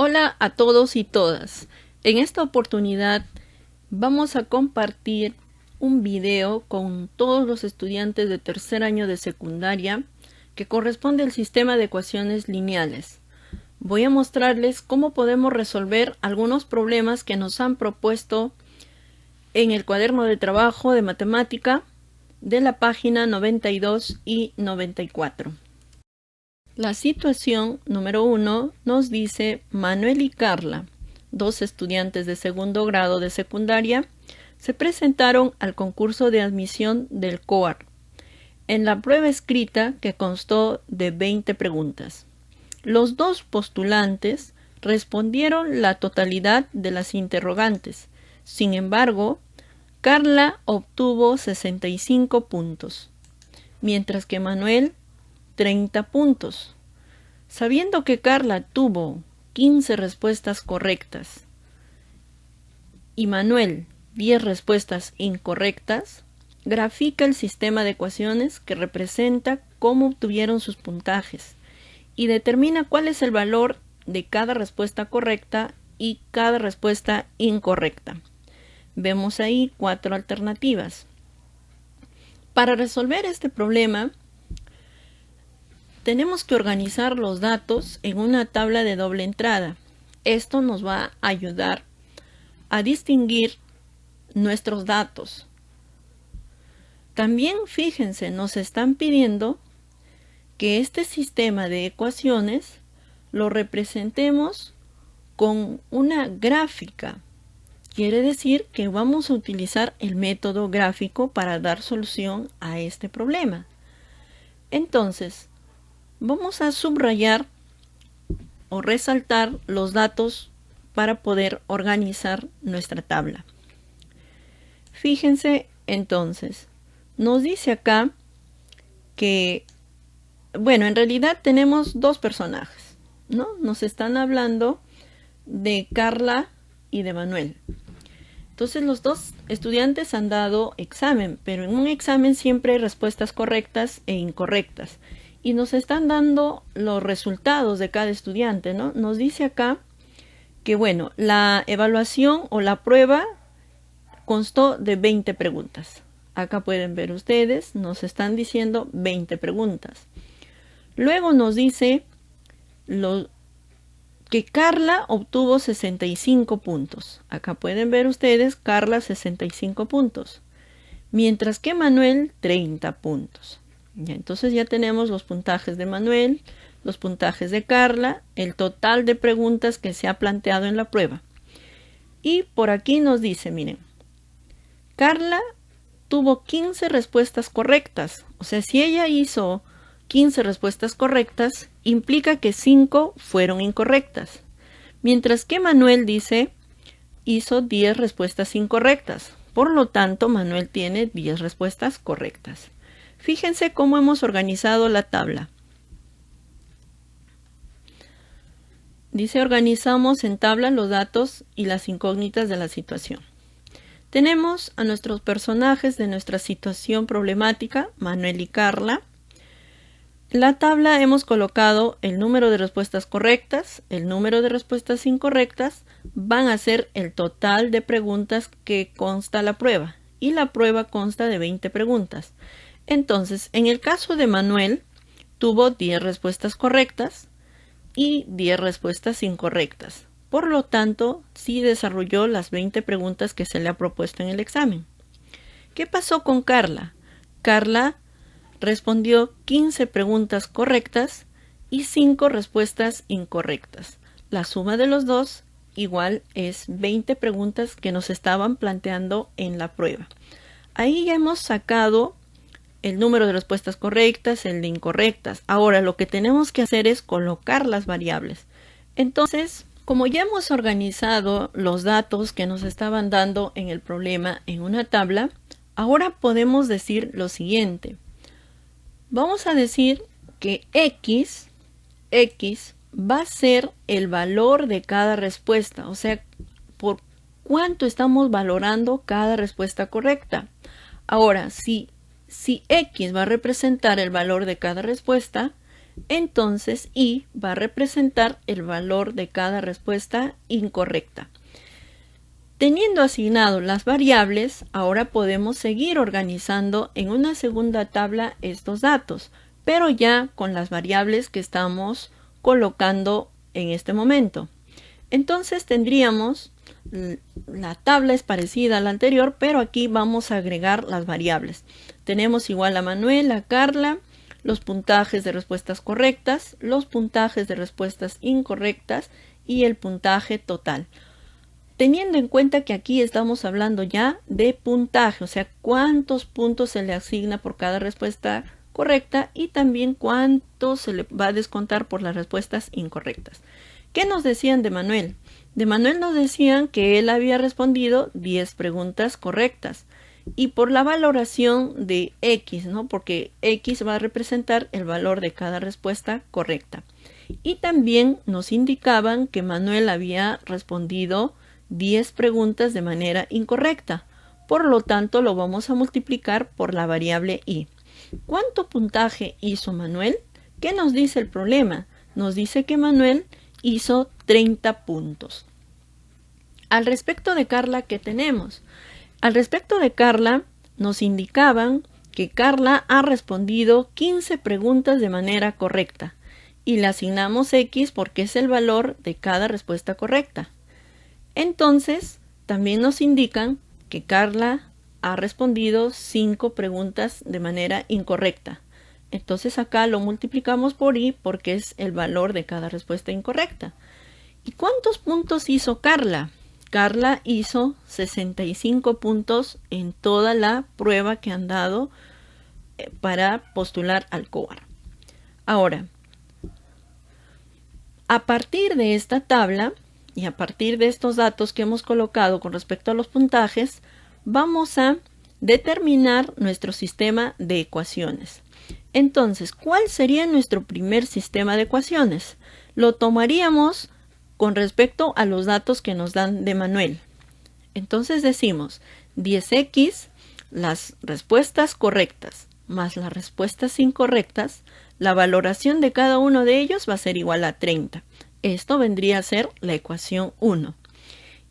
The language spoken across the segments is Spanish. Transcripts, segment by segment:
Hola a todos y todas. En esta oportunidad vamos a compartir un video con todos los estudiantes de tercer año de secundaria que corresponde al sistema de ecuaciones lineales. Voy a mostrarles cómo podemos resolver algunos problemas que nos han propuesto en el cuaderno de trabajo de matemática de la página 92 y 94. La situación número 1 nos dice: Manuel y Carla, dos estudiantes de segundo grado de secundaria, se presentaron al concurso de admisión del COAR en la prueba escrita que constó de 20 preguntas. Los dos postulantes respondieron la totalidad de las interrogantes. Sin embargo, Carla obtuvo 65 puntos, mientras que Manuel 30 puntos. Sabiendo que Carla tuvo 15 respuestas correctas y Manuel 10 respuestas incorrectas, grafica el sistema de ecuaciones que representa cómo obtuvieron sus puntajes y determina cuál es el valor de cada respuesta correcta y cada respuesta incorrecta. Vemos ahí 4 alternativas. Para resolver este problema, tenemos que organizar los datos en una tabla de doble entrada. Esto nos va a ayudar a distinguir nuestros datos. También fíjense, nos están pidiendo que este sistema de ecuaciones lo representemos con una gráfica. Quiere decir que vamos a utilizar el método gráfico para dar solución a este problema. Entonces, vamos a subrayar o resaltar los datos para poder organizar nuestra tabla. Fíjense entonces, nos dice acá que, bueno, en realidad tenemos dos personajes, ¿no? Nos están hablando de Carla y de Manuel. Entonces los dos estudiantes han dado examen, pero en un examen siempre hay respuestas correctas e incorrectas. Y nos están dando los resultados de cada estudiante, ¿no? Nos dice acá que, bueno, la evaluación o la prueba constó de 20 preguntas. Acá pueden ver ustedes, nos están diciendo 20 preguntas. Luego nos dice que Carla obtuvo 65 puntos. Acá pueden ver ustedes, Carla 65 puntos. Mientras que Manuel 30 puntos. Entonces ya tenemos los puntajes de Manuel, los puntajes de Carla, el total de preguntas que se ha planteado en la prueba. Y por aquí nos dice, miren, Carla tuvo 15 respuestas correctas. O sea, si ella hizo 15 respuestas correctas, implica que 5 fueron incorrectas. Mientras que Manuel dice, hizo 10 respuestas incorrectas. Por lo tanto, Manuel tiene 10 respuestas correctas. Fíjense cómo hemos organizado la tabla. Dice: organizamos en tabla los datos y las incógnitas de la situación. Tenemos a nuestros personajes de nuestra situación problemática, Manuel y Carla. En la tabla hemos colocado el número de respuestas correctas, el número de respuestas incorrectas, van a ser el total de preguntas que consta la prueba. Y la prueba consta de 20 preguntas. Entonces, en el caso de Manuel, tuvo 10 respuestas correctas y 10 respuestas incorrectas. Por lo tanto, sí desarrolló las 20 preguntas que se le ha propuesto en el examen. ¿Qué pasó con Carla? Carla respondió 15 preguntas correctas y 5 respuestas incorrectas. La suma de los dos igual es 20 preguntas que nos estaban planteando en la prueba. Ahí ya hemos sacado el número de respuestas correctas, el de incorrectas. Ahora lo que tenemos que hacer es colocar las variables. Entonces, como ya hemos organizado los datos que nos estaban dando en el problema en una tabla, ahora podemos decir lo siguiente. Vamos a decir que X va a ser el valor de cada respuesta, o sea, por cuánto estamos valorando cada respuesta correcta. Ahora, si X va a representar el valor de cada respuesta, entonces y va a representar el valor de cada respuesta incorrecta. Teniendo asignado las variables, ahora podemos seguir organizando en una segunda tabla estos datos, pero ya con las variables que estamos colocando en este momento. Entonces tendríamos, la tabla es parecida a la anterior, pero aquí vamos a agregar las variables. Tenemos igual a Manuel, a Carla, los puntajes de respuestas correctas, los puntajes de respuestas incorrectas y el puntaje total. Teniendo en cuenta que aquí estamos hablando ya de puntaje, o sea, cuántos puntos se le asigna por cada respuesta correcta y también cuánto se le va a descontar por las respuestas incorrectas. ¿Qué nos decían de Manuel? De Manuel nos decían que él había respondido 10 preguntas correctas y por la valoración de X, ¿no? Porque X va a representar el valor de cada respuesta correcta. Y también nos indicaban que Manuel había respondido 10 preguntas de manera incorrecta. Por lo tanto, lo vamos a multiplicar por la variable y. ¿Cuánto puntaje hizo Manuel? ¿Qué nos dice el problema? Nos dice que Manuel hizo 30 puntos. Al respecto de Carla, ¿qué tenemos? Al respecto de Carla, nos indicaban que Carla ha respondido 15 preguntas de manera correcta y le asignamos X porque es el valor de cada respuesta correcta. Entonces, también nos indican que Carla ha respondido 5 preguntas de manera incorrecta. Entonces acá lo multiplicamos por y porque es el valor de cada respuesta incorrecta. ¿Y cuántos puntos hizo Carla? Carla hizo 65 puntos en toda la prueba que han dado para postular al COAR. Ahora, a partir de esta tabla y a partir de estos datos que hemos colocado con respecto a los puntajes, vamos a determinar nuestro sistema de ecuaciones. Entonces, ¿cuál sería nuestro primer sistema de ecuaciones? Lo tomaríamos con respecto a los datos que nos dan de Manuel. Entonces decimos 10x, las respuestas correctas más las respuestas incorrectas, la valoración de cada uno de ellos va a ser igual a 30. Esto vendría a ser la ecuación 1.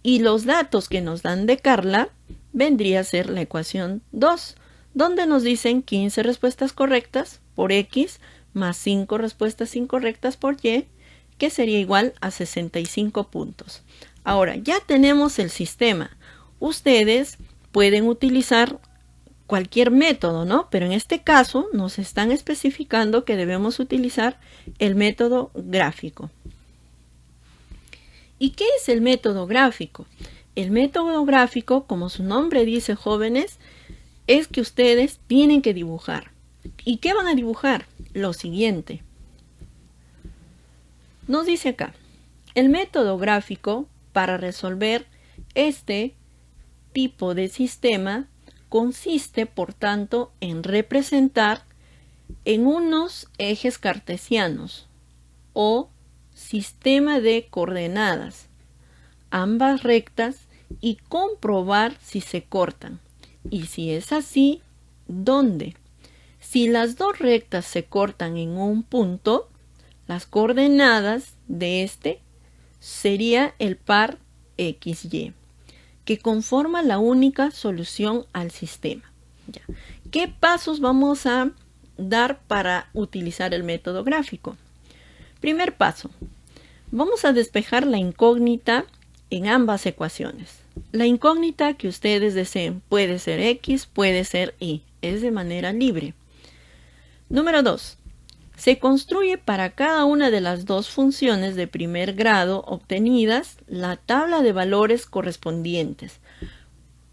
Y los datos que nos dan de Carla vendría a ser la ecuación 2, donde nos dicen 15 respuestas correctas por X más 5 respuestas incorrectas por Y, que sería igual a 65 puntos. Ahora, ya tenemos el sistema. Ustedes pueden utilizar cualquier método, ¿no? Pero en este caso nos están especificando que debemos utilizar el método gráfico. ¿Y qué es el método gráfico? El método gráfico, como su nombre dice, jóvenes, es que ustedes tienen que dibujar. ¿Y qué van a dibujar? Lo siguiente. Nos dice acá, el método gráfico para resolver este tipo de sistema consiste, por tanto, en representar en unos ejes cartesianos o sistema de coordenadas ambas rectas y comprobar si se cortan. Y si es así, ¿dónde? Si las dos rectas se cortan en un punto, las coordenadas de este sería el par XY, que conforma la única solución al sistema. Ya. ¿Qué pasos vamos a dar para utilizar el método gráfico? Primer paso, vamos a despejar la incógnita en ambas ecuaciones. La incógnita que ustedes deseen puede ser X, puede ser Y, es de manera libre. Número 2. Se construye para cada una de las dos funciones de primer grado obtenidas la tabla de valores correspondientes.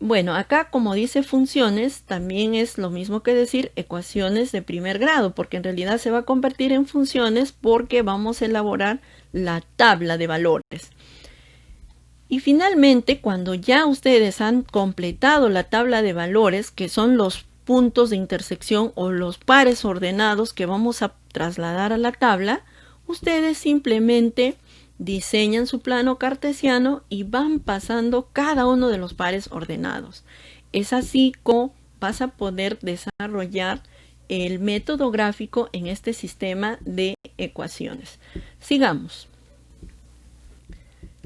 Bueno, acá como dice funciones, también es lo mismo que decir ecuaciones de primer grado, porque en realidad se va a convertir en funciones porque vamos a elaborar la tabla de valores. Y finalmente, cuando ya ustedes han completado la tabla de valores, que son los puntos de intersección o los pares ordenados que vamos a trasladar a la tabla, ustedes simplemente diseñan su plano cartesiano y van pasando cada uno de los pares ordenados. Es así como vas a poder desarrollar el método gráfico en este sistema de ecuaciones. Sigamos.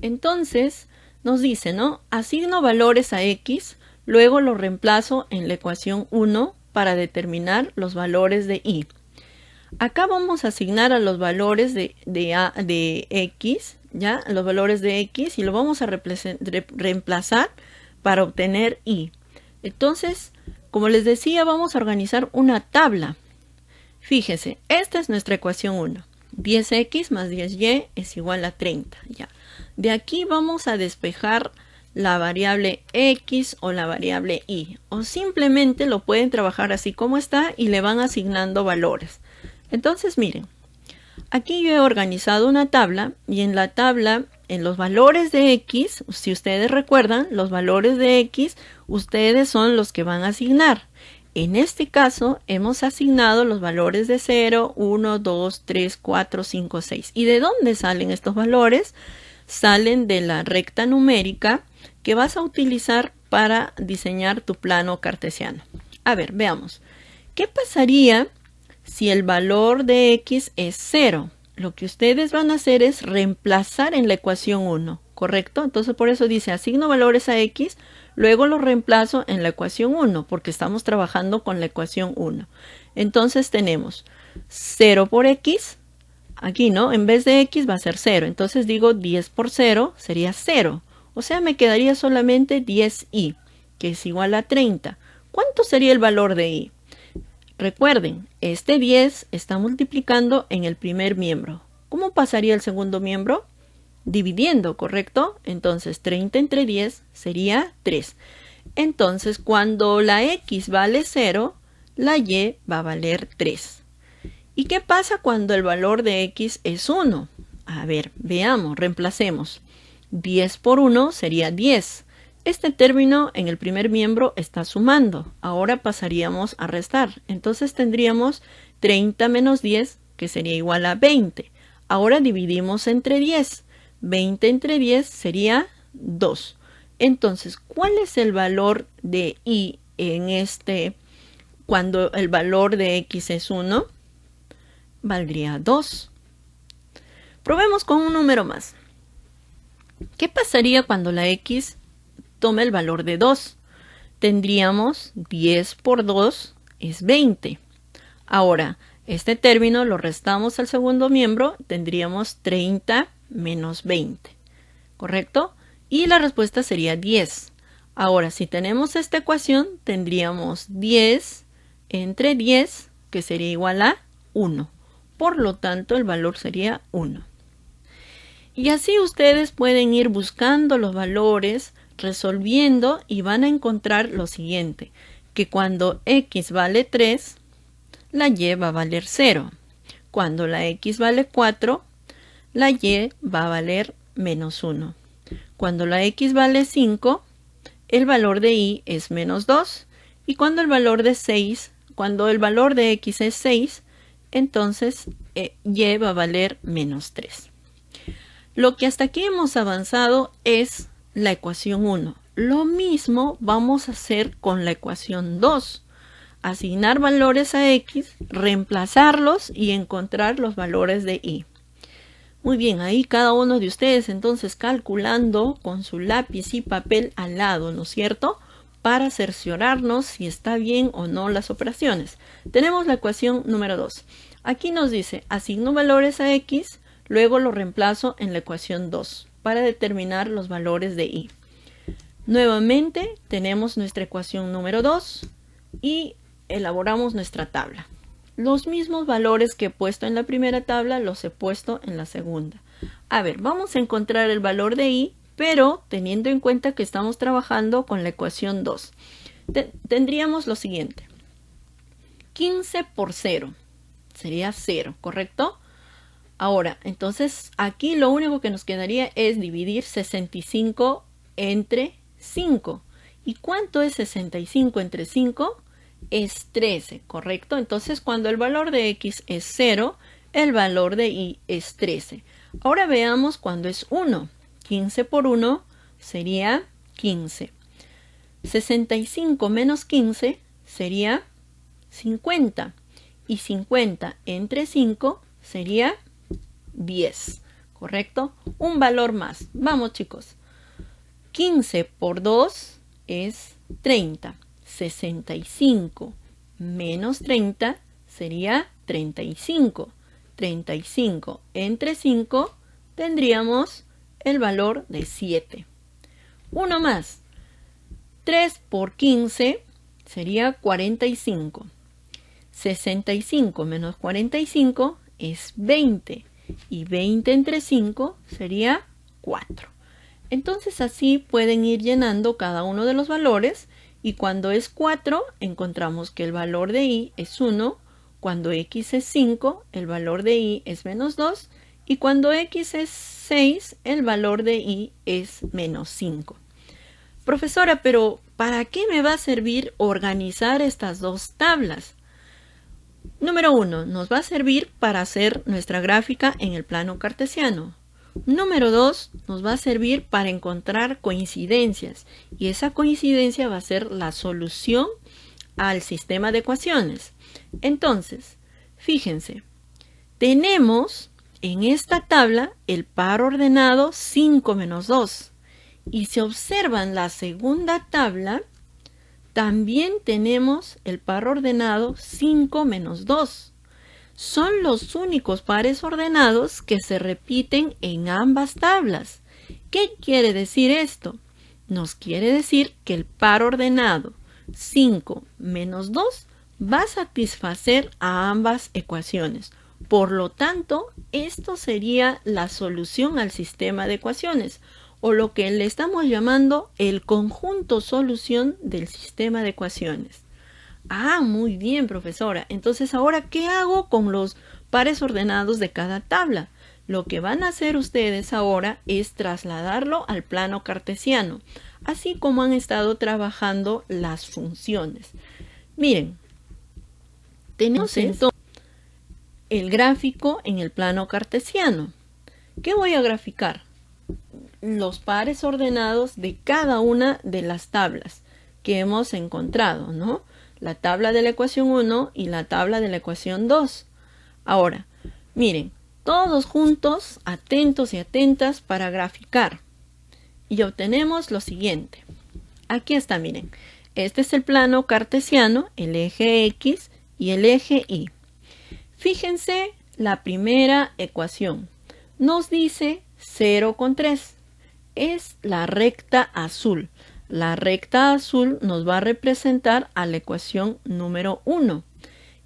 Entonces, nos dice, ¿no? Asigno valores a x, luego lo reemplazo en la ecuación 1 para determinar los valores de y. Acá vamos a asignar a los valores de x, ¿ya? Los valores de x, y lo vamos a reemplazar para obtener y. Entonces, como les decía, vamos a organizar una tabla. Fíjese, esta es nuestra ecuación 1. 10x más 10y es igual a 30. Ya. De aquí vamos a despejar la variable x o la variable y. O simplemente lo pueden trabajar así como está y le van asignando valores. Entonces, miren, aquí yo he organizado una tabla y en la tabla, en los valores de x, si ustedes recuerdan, los valores de x, ustedes son los que van a asignar. En este caso, hemos asignado los valores de 0, 1, 2, 3, 4, 5, 6. ¿Y de dónde salen estos valores? Salen de la recta numérica que vas a utilizar para diseñar tu plano cartesiano. A ver, veamos. ¿Qué pasaría si el valor de x es 0? Lo que ustedes van a hacer es reemplazar en la ecuación 1, ¿correcto? Entonces por eso dice, asigno valores a x, luego lo reemplazo en la ecuación 1, porque estamos trabajando con la ecuación 1. Entonces tenemos 0 por x, aquí, ¿no? En vez de x va a ser 0. Entonces digo 10 por 0 sería 0. O sea, me quedaría solamente 10y, que es igual a 30. ¿Cuánto sería el valor de y? Recuerden, este 10 está multiplicando en el primer miembro. ¿Cómo pasaría el segundo miembro? Dividiendo, ¿correcto? Entonces 30 entre 10 sería 3. Entonces cuando la x vale 0, la y va a valer 3. ¿Y qué pasa cuando el valor de x es 1? A ver, veamos, reemplacemos. 10 por 1 sería 10. Este término en el primer miembro está sumando. Ahora pasaríamos a restar. Entonces tendríamos 30 menos 10, que sería igual a 20. Ahora dividimos entre 10. 20 entre 10 sería 2. Entonces, ¿cuál es el valor de y en cuando el valor de x es 1? Valdría 2. Probemos con un número más. ¿Qué pasaría cuando la x tome el valor de 2? Tendríamos 10 por 2 es 20. Ahora, este término lo restamos al segundo miembro, tendríamos 30 menos 20, ¿correcto? Y la respuesta sería 10. Ahora, si tenemos esta ecuación, tendríamos 10 entre 10, que sería igual a 1. Por lo tanto, el valor sería 1. Y así ustedes pueden ir buscando los valores, resolviendo, y van a encontrar lo siguiente, que cuando x vale 3, la y va a valer 0. Cuando la x vale 4, la y va a valer menos 1. Cuando la x vale 5, el valor de y es menos 2. Y cuando el valor de x es 6, entonces y va a valer menos 3. Lo que hasta aquí hemos avanzado es la ecuación 1. Lo mismo vamos a hacer con la ecuación 2. Asignar valores a x, reemplazarlos y encontrar los valores de y. Muy bien, ahí cada uno de ustedes entonces calculando con su lápiz y papel al lado, ¿no es cierto? Para cerciorarnos si está bien o no las operaciones. Tenemos la ecuación número 2. Aquí nos dice, asigno valores a x, luego lo reemplazo en la ecuación 2 para determinar los valores de y. Nuevamente tenemos nuestra ecuación número 2 y elaboramos nuestra tabla. Los mismos valores que he puesto en la primera tabla los he puesto en la segunda. A ver, vamos a encontrar el valor de y, pero teniendo en cuenta que estamos trabajando con la ecuación 2. Tendríamos lo siguiente. 15 por 0 sería 0, ¿correcto? Ahora, entonces aquí lo único que nos quedaría es dividir 65 entre 5. ¿Y cuánto es 65 entre 5? Es 13, ¿correcto? Entonces cuando el valor de x es 0, el valor de y es 13. Ahora veamos cuando es 1. 15 por 1 sería 15. 65 menos 15 sería 50. y 50 entre 5 sería 10, ¿correcto? Un valor más. Vamos, chicos. 15 por 2 es 30. 65 menos 30 sería 35. 35 entre 5 tendríamos el valor de 7. Uno más. 3 por 15 sería 45. 65 menos 45 es 20. Y 20 entre 5 sería 4. Entonces así pueden ir llenando cada uno de los valores. Y cuando es 4, encontramos que el valor de y es 1. Cuando x es 5, el valor de y es menos 2. Y cuando x es 6, el valor de y es menos 5. Profesora, pero ¿para qué me va a servir organizar estas dos tablas? Número 1, nos va a servir para hacer nuestra gráfica en el plano cartesiano. Número 2, nos va a servir para encontrar coincidencias y esa coincidencia va a ser la solución al sistema de ecuaciones. Entonces, fíjense, tenemos en esta tabla el par ordenado 5 menos 2 y si observan la segunda tabla, también tenemos el par ordenado 5 menos 2. Son los únicos pares ordenados que se repiten en ambas tablas. ¿Qué quiere decir esto? Nos quiere decir que el par ordenado 5 menos 2 va a satisfacer a ambas ecuaciones. Por lo tanto, esto sería la solución al sistema de ecuaciones, o lo que le estamos llamando el conjunto solución del sistema de ecuaciones. Ah, muy bien, profesora. Entonces, ahora, ¿qué hago con los pares ordenados de cada tabla? Lo que van a hacer ustedes ahora es trasladarlo al plano cartesiano, así como han estado trabajando las funciones. Miren, tenemos entonces el gráfico en el plano cartesiano. ¿Qué voy a graficar? Los pares ordenados de cada una de las tablas que hemos encontrado, ¿no? La tabla de la ecuación 1 y la tabla de la ecuación 2. Ahora, miren, todos juntos, atentos y atentas para graficar. Y obtenemos lo siguiente. Aquí está, miren. Este es el plano cartesiano, el eje X y el eje Y. Fíjense la primera ecuación. Nos dice 0,3. Es la recta azul. La recta azul nos va a representar a la ecuación número 1.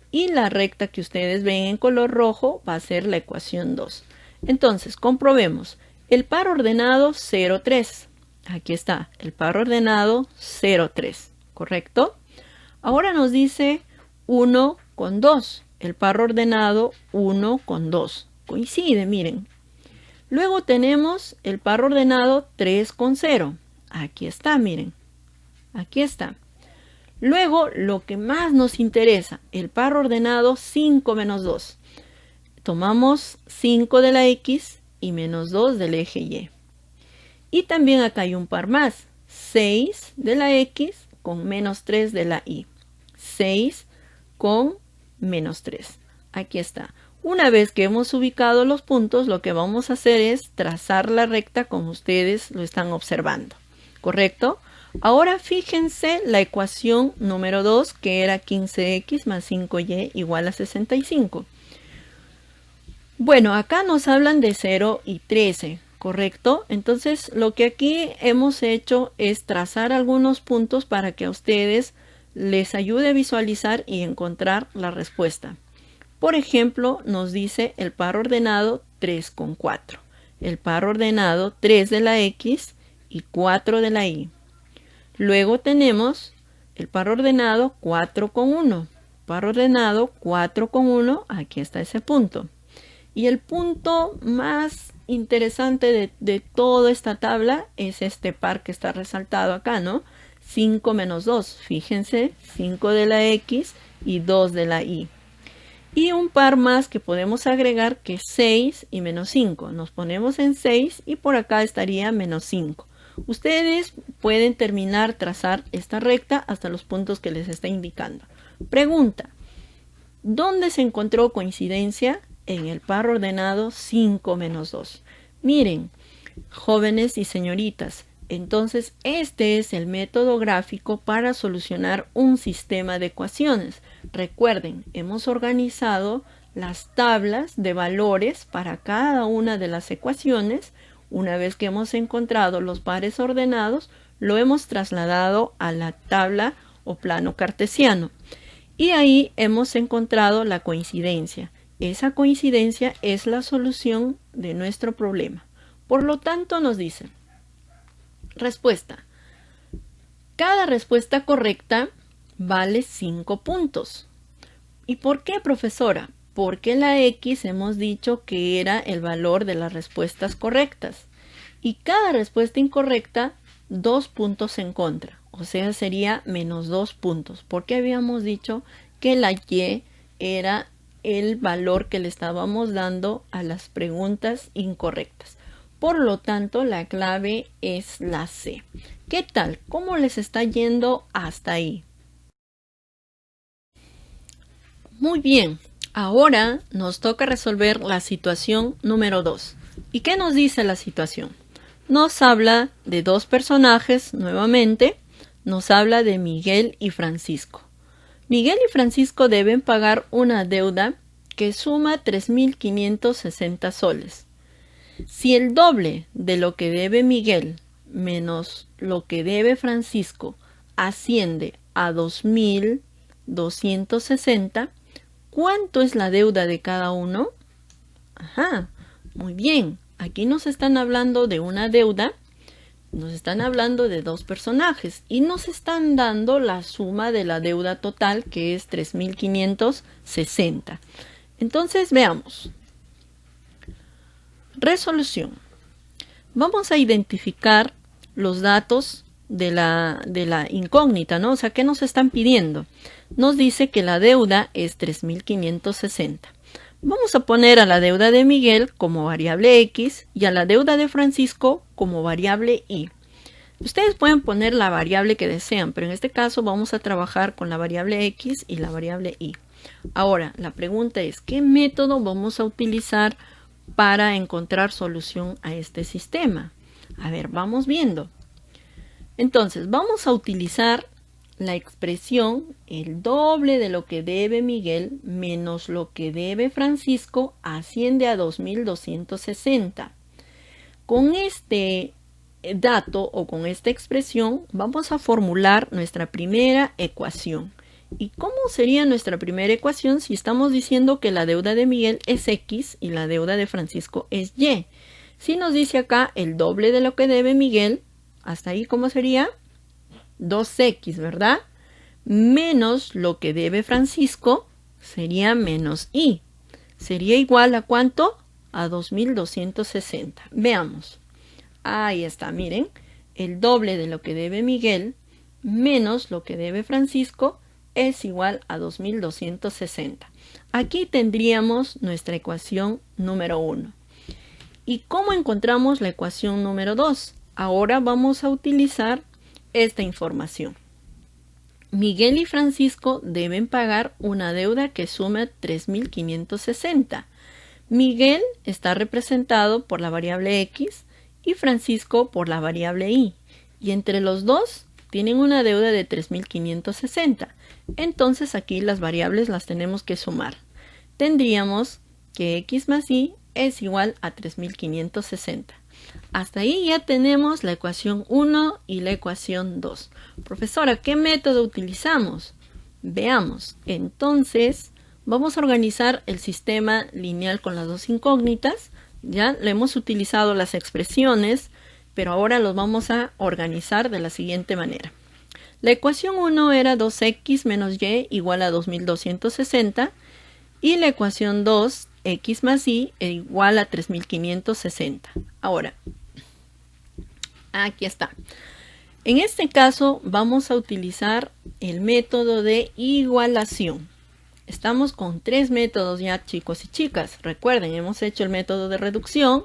Y la recta que ustedes ven en color rojo va a ser la ecuación 2. Entonces, comprobemos. El par ordenado 0,3. Aquí está, el par ordenado 0,3. ¿Correcto? Ahora nos dice 1,2. El par ordenado 1,2. Coincide, miren. Luego tenemos el par ordenado 3,0. Aquí está, miren. Aquí está. Luego, lo que más nos interesa, el par ordenado 5 menos 2. Tomamos 5 de la X y menos 2 del eje Y. Y también acá hay un par más. 6 de la X con menos 3 de la Y. 6 con menos 3. Aquí está. Una vez que hemos ubicado los puntos, lo que vamos a hacer es trazar la recta como ustedes lo están observando. ¿Correcto? Ahora fíjense la ecuación número 2, que era 15x más 5y igual a 65. Bueno, acá nos hablan de 0 y 13, ¿correcto? Entonces, lo que aquí hemos hecho es trazar algunos puntos para que a ustedes les ayude a visualizar y encontrar la respuesta. Por ejemplo, nos dice el par ordenado 3,4. El par ordenado 3 de la X y 4 de la Y. Luego tenemos el par ordenado 4,1. Par ordenado 4,1. Aquí está ese punto. Y el punto más interesante de toda esta tabla es este par que está resaltado acá, ¿no? 5 menos 2. Fíjense, 5 de la X y 2 de la Y. Y un par más que podemos agregar que es 6 y menos 5. Nos ponemos en 6 y por acá estaría menos 5. Ustedes pueden trazar esta recta hasta los puntos que les está indicando. Pregunta. ¿Dónde se encontró coincidencia? En el par ordenado 5 menos 2. Miren, jóvenes y señoritas, entonces este es el método gráfico para solucionar un sistema de ecuaciones. Recuerden, hemos organizado las tablas de valores para cada una de las ecuaciones. Una vez que hemos encontrado los pares ordenados, lo hemos trasladado a la tabla o plano cartesiano. Y ahí hemos encontrado la coincidencia. Esa coincidencia es la solución de nuestro problema. Por lo tanto, nos dice, respuesta. Cada respuesta correcta vale 5 puntos. ¿Y por qué, profesora? Porque la X hemos dicho que era el valor de las respuestas correctas. Y cada respuesta incorrecta, 2 puntos en contra. O sea, sería menos 2 puntos. Porque habíamos dicho que la Y era el valor que le estábamos dando a las preguntas incorrectas. Por lo tanto, la clave es la C. ¿Qué tal? ¿Cómo les está yendo hasta ahí? Muy bien. Ahora nos toca resolver la situación número 2. ¿Y qué nos dice la situación? Nos habla de dos personajes nuevamente. Nos habla de Miguel y Francisco. Miguel y Francisco deben pagar una deuda que suma 3.560 soles. Si el doble de lo que debe Miguel menos lo que debe Francisco asciende a 2.260, ¿cuánto es la deuda de cada uno? Ajá, muy bien. Aquí nos están hablando de una deuda, nos están hablando de dos personajes y nos están dando la suma de la deuda total, que es 3.560. Entonces, veamos. Resolución. Vamos a identificar los datos de la incógnita, ¿no? O sea, ¿qué nos están pidiendo? Nos dice que la deuda es 3.560. Vamos a poner a la deuda de Miguel como variable X y a la deuda de Francisco como variable Y. Ustedes pueden poner la variable que desean, pero en este caso vamos a trabajar con la variable X y la variable Y. Ahora, la pregunta es, ¿qué método vamos a utilizar para encontrar solución a este sistema? A ver, vamos viendo. Entonces, vamos a utilizar la expresión el doble de lo que debe Miguel menos lo que debe Francisco asciende a 2.260. Con este dato o con esta expresión vamos a formular nuestra primera ecuación. ¿Y cómo sería nuestra primera ecuación si estamos diciendo que la deuda de Miguel es X y la deuda de Francisco es Y? Si nos dice acá el doble de lo que debe Miguel, hasta ahí, ¿cómo sería? 2X, ¿verdad? Menos lo que debe Francisco sería menos Y. ¿Sería igual a cuánto? A 2.260. Veamos. Ahí está, miren. El doble de lo que debe Miguel menos lo que debe Francisco es igual a 2.260. Aquí tendríamos nuestra ecuación número 1. ¿Y cómo encontramos la ecuación número 2? Ahora vamos a utilizar esta información. Miguel y Francisco deben pagar una deuda que suma 3.560. Miguel está representado por la variable X y Francisco por la variable Y. Y entre los dos tienen una deuda de 3.560. Entonces aquí las variables las tenemos que sumar. Tendríamos que X más Y es igual a 3.560. Hasta ahí ya tenemos la ecuación 1 y la ecuación 2. Profesora, ¿qué método utilizamos? Veamos. Entonces, vamos a organizar el sistema lineal con las dos incógnitas. Ya le hemos utilizado las expresiones, pero ahora los vamos a organizar de la siguiente manera. La ecuación 1 era 2x menos y igual a 2.260 y la ecuación 2, x más y igual a 3.560. Ahora, aquí está. En este caso vamos a utilizar el método de igualación. Estamos con tres métodos ya, chicos y chicas. Recuerden, hemos hecho el método de reducción.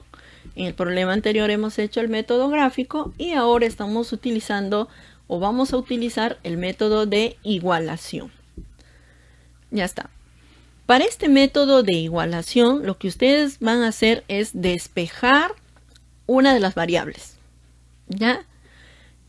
En el problema anterior hemos hecho el método gráfico y ahora estamos utilizando o vamos a utilizar el método de igualación. Ya está. Para este método de igualación, lo que ustedes van a hacer es despejar una de las variables, ¿ya?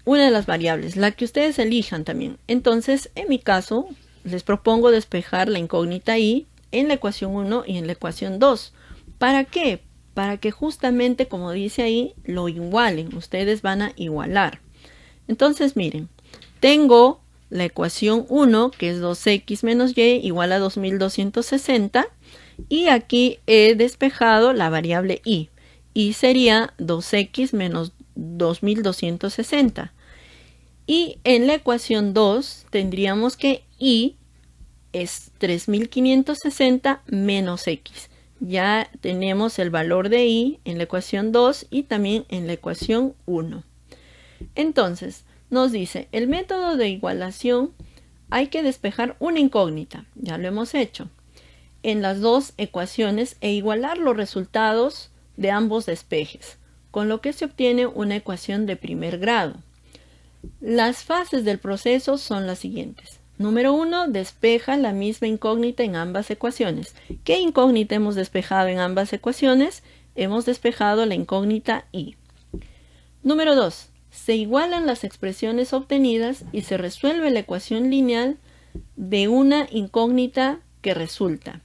Una de las variables, la que ustedes elijan también. Entonces, en mi caso, les propongo despejar la incógnita y en la ecuación 1 y en la ecuación 2. ¿Para qué? Para que justamente, como dice ahí, lo igualen. Ustedes van a igualar. Entonces, miren, tengo la ecuación 1, que es 2x menos y igual a 2260. Y aquí he despejado la variable y. Y sería 2x menos 2260. Y en la ecuación 2 tendríamos que y es 3560 menos x. Ya tenemos el valor de y en la ecuación 2 y también en la ecuación 1. Entonces, nos dice, el método de igualación hay que despejar una incógnita. Ya lo hemos hecho. En las dos ecuaciones e igualar los resultados de ambos despejes, con lo que se obtiene una ecuación de primer grado. Las fases del proceso son las siguientes. Número 1, despeja la misma incógnita en ambas ecuaciones. ¿Qué incógnita hemos despejado en ambas ecuaciones? Hemos despejado la incógnita y. Número 2, se igualan las expresiones obtenidas y se resuelve la ecuación lineal de una incógnita que resulta.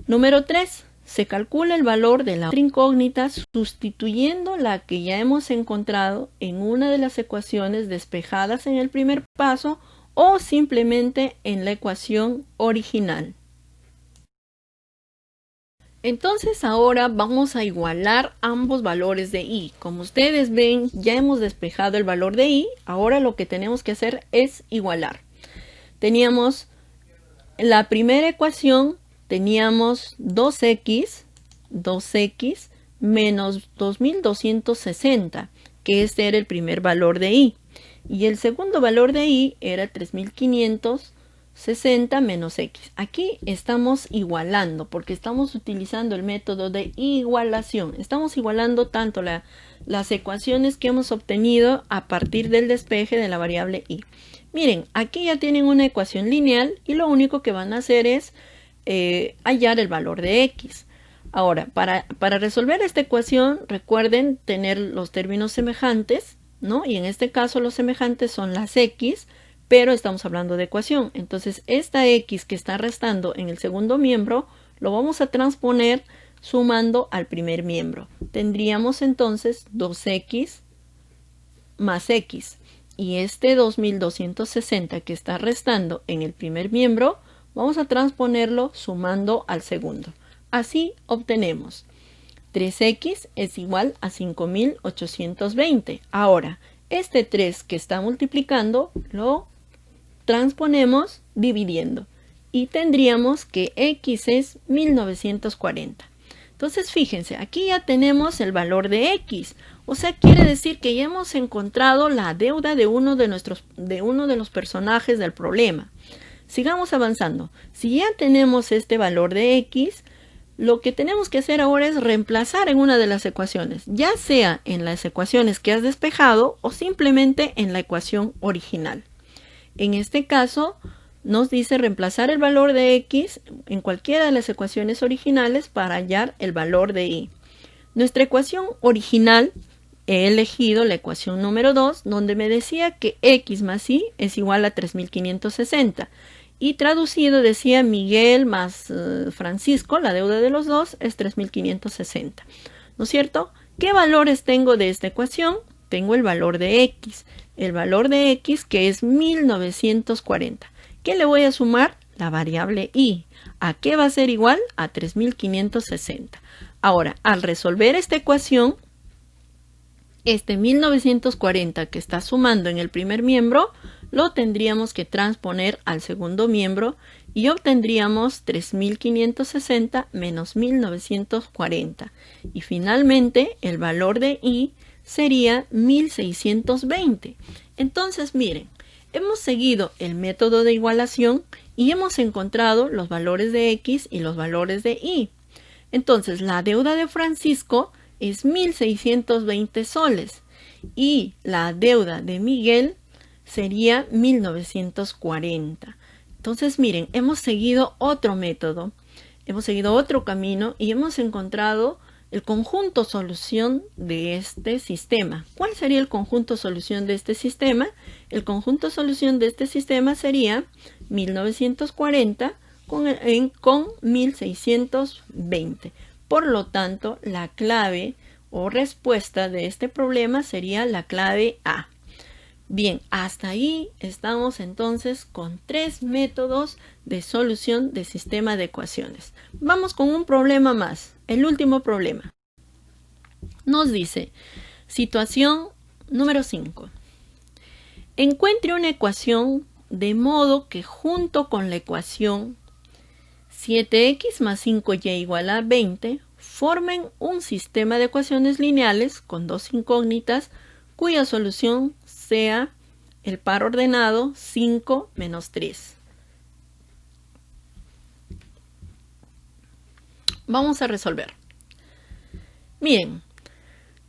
Número 3, se calcula el valor de la otra incógnita sustituyendo la que ya hemos encontrado en una de las ecuaciones despejadas en el primer paso o simplemente en la ecuación original. Entonces ahora vamos a igualar ambos valores de y. Como ustedes ven, ya hemos despejado el valor de y. Ahora lo que tenemos que hacer es igualar. Teníamos la primera ecuación, teníamos 2x menos 2260, que este era el primer valor de y. Y el segundo valor de y era 3560 menos x. Aquí estamos igualando porque estamos utilizando el método de igualación. Estamos igualando tanto las ecuaciones que hemos obtenido a partir del despeje de la variable y. Miren, aquí ya tienen una ecuación lineal y lo único que van a hacer es hallar el valor de x. Ahora, para resolver esta ecuación, recuerden tener los términos semejantes, ¿no? Y en este caso los semejantes son las x, pero estamos hablando de ecuación. Entonces, esta x que está restando en el segundo miembro, lo vamos a transponer sumando al primer miembro. Tendríamos entonces 2x más x. Y este 2260 que está restando en el primer miembro, vamos a transponerlo sumando al segundo. Así obtenemos 3x es igual a 5820. Ahora, este 3 que está multiplicando lo transponemos dividiendo. Y tendríamos que x es 1940. Entonces, fíjense, aquí ya tenemos el valor de x. O sea, quiere decir que ya hemos encontrado la deuda de uno de los personajes del problema. Sigamos avanzando. Si ya tenemos este valor de x, lo que tenemos que hacer ahora es reemplazar en una de las ecuaciones, ya sea en las ecuaciones que has despejado o simplemente en la ecuación original. En este caso, nos dice reemplazar el valor de x en cualquiera de las ecuaciones originales para hallar el valor de y. Nuestra ecuación original, he elegido la ecuación número 2, donde me decía que x más y es igual a 3560. Y traducido decía Miguel más Francisco, la deuda de los dos es 3560. ¿No es cierto? ¿Qué valores tengo de esta ecuación? Tengo el valor de x. El valor de x que es 1940. ¿Qué le voy a sumar? La variable y. ¿A qué va a ser igual? A 3560. Ahora, al resolver esta ecuación, este 1940 que está sumando en el primer miembro, lo tendríamos que transponer al segundo miembro y obtendríamos 3560 menos 1940. Y finalmente, el valor de y sería 1620. Entonces, miren, hemos seguido el método de igualación y hemos encontrado los valores de x y los valores de y. Entonces, la deuda de Francisco es 1620 soles y la deuda de Miguel sería 1940. Entonces, miren, hemos seguido otro método hemos seguido otro camino y hemos encontrado el conjunto solución de este sistema. ¿Cuál sería el conjunto solución de este sistema? El conjunto solución de este sistema sería 1940 con 1620. Por lo tanto, la clave o respuesta de este problema sería la clave A. Bien, hasta ahí estamos entonces con 3 métodos de solución de sistema de ecuaciones. Vamos con un problema más, el último problema. Nos dice, situación número 5. Encuentre una ecuación de modo que junto con la ecuación 7x más 5y igual a 20 formen un sistema de ecuaciones lineales con dos incógnitas cuya solución sea el par ordenado 5 menos 3. Vamos a resolver. Miren,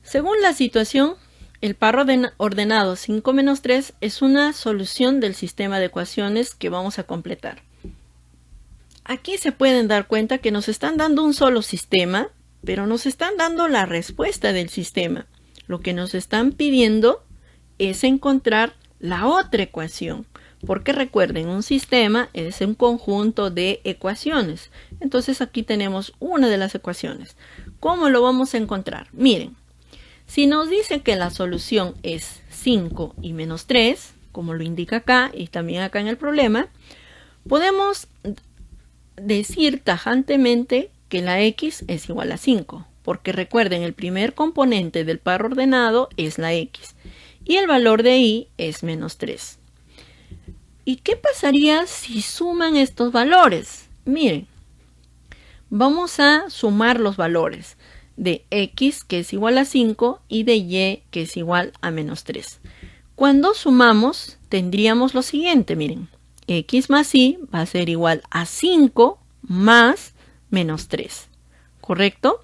según la situación, el par ordenado 5 menos 3 es una solución del sistema de ecuaciones que vamos a completar. Aquí se pueden dar cuenta que nos están dando un solo sistema, pero nos están dando la respuesta del sistema. Lo que nos están pidiendo es encontrar la otra ecuación, porque recuerden, un sistema es un conjunto de ecuaciones. Entonces aquí tenemos una de las ecuaciones. ¿Cómo lo vamos a encontrar? Miren, si nos dice que la solución es 5 y menos 3, como lo indica acá y también acá en el problema, podemos decir tajantemente que la x es igual a 5, porque recuerden, el primer componente del par ordenado es la x y el valor de y es menos 3. ¿Y qué pasaría si suman estos valores? Miren, vamos a sumar los valores de x, que es igual a 5, y de y, que es igual a menos 3. Cuando sumamos, tendríamos lo siguiente, miren. X más y va a ser igual a 5 más menos 3, ¿correcto?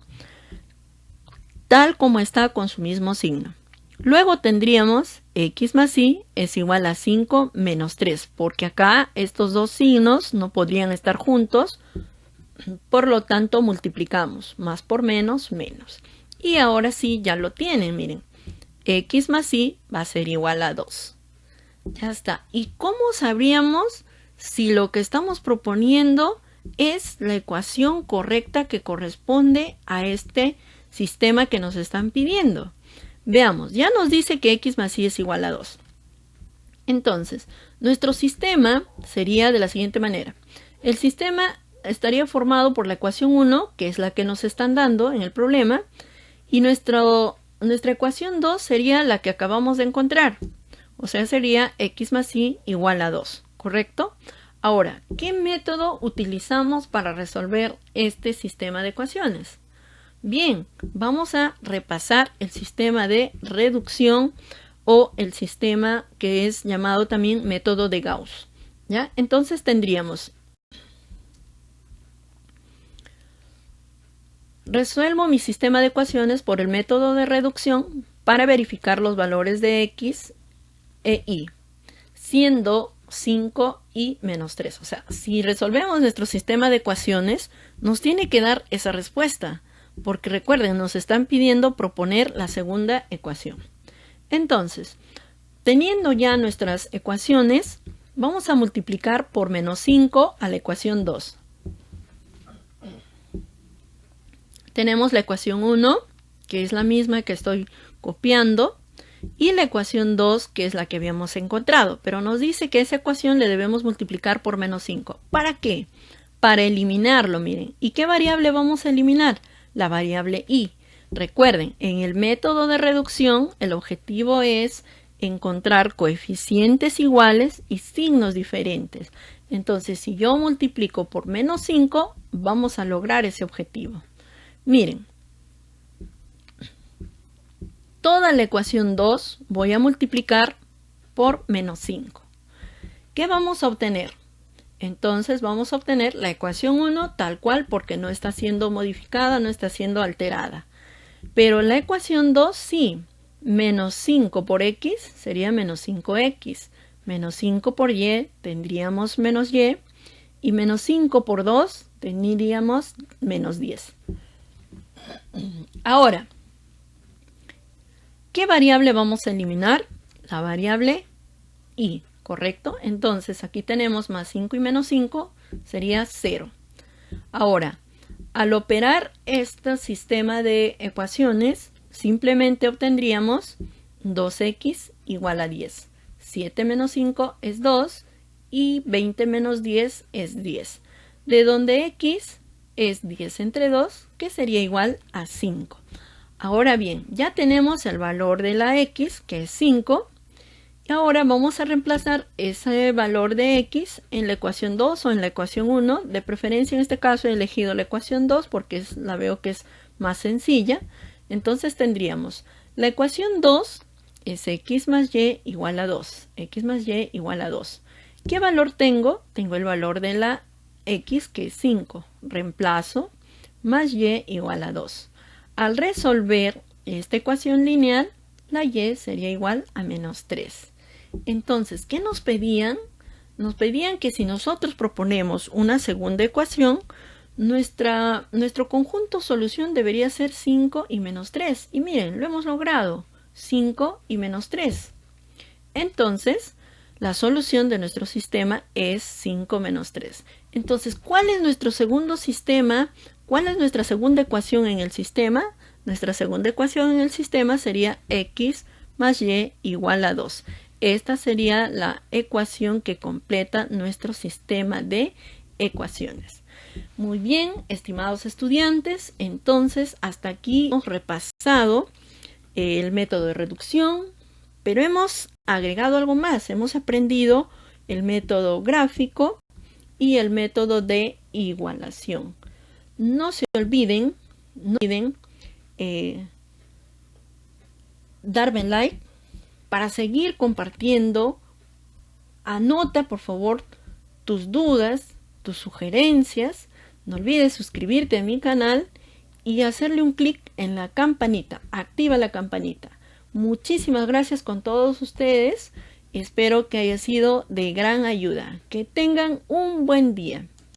Tal como está con su mismo signo. Luego tendríamos x más y es igual a 5 menos 3, porque acá estos dos signos no podrían estar juntos, por lo tanto multiplicamos más por menos, menos. Y ahora sí ya lo tienen, miren, x más y va a ser igual a 2. Ya está. ¿Y cómo sabríamos si lo que estamos proponiendo es la ecuación correcta que corresponde a este sistema que nos están pidiendo? Veamos, ya nos dice que x más y es igual a 2. Entonces, nuestro sistema sería de la siguiente manera. El sistema estaría formado por la ecuación 1, que es la que nos están dando en el problema, y nuestra ecuación 2 sería la que acabamos de encontrar. O sea, sería x más y igual a 2, ¿correcto? Ahora, ¿qué método utilizamos para resolver este sistema de ecuaciones? Bien, vamos a repasar el sistema de reducción o el sistema que es llamado también método de Gauss, ¿ya? Entonces tendríamos, resuelvo mi sistema de ecuaciones por el método de reducción para verificar los valores de x e y, siendo 5 y menos 3. O sea, si resolvemos nuestro sistema de ecuaciones, nos tiene que dar esa respuesta, porque recuerden, nos están pidiendo proponer la segunda ecuación. Entonces, teniendo ya nuestras ecuaciones, vamos a multiplicar por menos 5 a la ecuación 2. Tenemos la ecuación 1, que es la misma que estoy copiando, y la ecuación 2, que es la que habíamos encontrado, pero nos dice que esa ecuación le debemos multiplicar por menos 5. ¿Para qué? Para eliminarlo, miren. ¿Y qué variable vamos a eliminar? La variable y. Recuerden, en el método de reducción, el objetivo es encontrar coeficientes iguales y signos diferentes. Entonces, si yo multiplico por menos 5, vamos a lograr ese objetivo. Miren, toda la ecuación 2 voy a multiplicar por menos 5. ¿Qué vamos a obtener? Entonces vamos a obtener la ecuación 1 tal cual, porque no está siendo modificada, no está siendo alterada. Pero la ecuación 2 sí. Menos 5 por x sería menos 5x. Menos 5 por y tendríamos menos y. Y menos 5 por 2 tendríamos menos 10. Ahora, ¿qué variable vamos a eliminar? La variable y, ¿correcto? Entonces aquí tenemos más 5 y menos 5 sería 0. Ahora, al operar este sistema de ecuaciones, simplemente obtendríamos 2x igual a 10. 7 menos 5 es 2 y 20 menos 10 es 10. De donde x es 10 entre 2, que sería igual a 5. Ahora bien, ya tenemos el valor de la x, que es 5. Y ahora vamos a reemplazar ese valor de x en la ecuación 2 o en la ecuación 1. De preferencia en este caso he elegido la ecuación 2 porque la veo que es más sencilla. Entonces tendríamos la ecuación 2 es x más y igual a 2. X más y igual a 2. ¿Qué valor tengo? Tengo el valor de la x, que es 5. Reemplazo más y igual a 2. Al resolver esta ecuación lineal, la y sería igual a menos 3. Entonces, ¿qué nos pedían? Nos pedían que si nosotros proponemos una segunda ecuación, nuestro conjunto solución debería ser 5 y menos 3. Y miren, lo hemos logrado. 5 y menos 3. Entonces, la solución de nuestro sistema es 5 menos 3. Entonces, ¿cuál es nuestro segundo sistema? ¿Cuál es nuestra segunda ecuación en el sistema? Nuestra segunda ecuación en el sistema sería x más y igual a 2. Esta sería la ecuación que completa nuestro sistema de ecuaciones. Muy bien, estimados estudiantes, entonces hasta aquí hemos repasado el método de reducción, pero hemos agregado algo más. Hemos aprendido el método gráfico y el método de igualación. No se olviden, darme like para seguir compartiendo. Anota por favor tus dudas, tus sugerencias. No olvides suscribirte a mi canal y hacerle un clic en la campanita. Activa la campanita. Muchísimas gracias con todos ustedes. Espero que haya sido de gran ayuda. Que tengan un buen día.